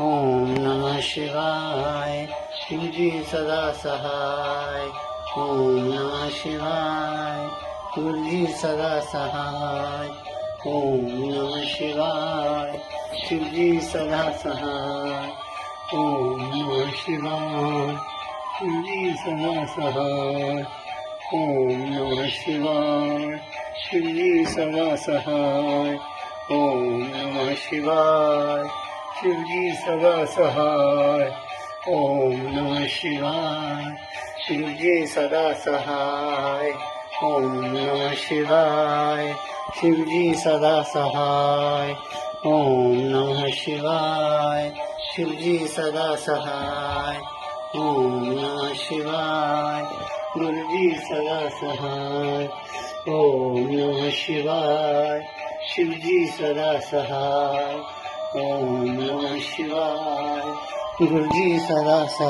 ओम नमः शिवाय शिवजी सदा सहाय। ओम नमः शिवाय गुरुजी सदा सहाय। ओम नमः शिवाय शिवजी सदा सहाय। ओम नमः शिवाय शिवजी सदा सहाय। ओम नमः शिवाय शिवजी सदा सहाय। ओम नमः शिवाय शिवजी सदा सहाय। ओम नमः शिवाय शिवजी सदा सहाय। ओम नमः शिवाय शिवजी सदा सहाय। ओम नमः शिवाय शिवजी सदा सहाय। ओम नमः शिवाय गुरुजी सदा सहाय। ओम नमः शिवाय शिवजी सदा सहाय। ओम नमः शिवाय गुरुजी सदा सहाय।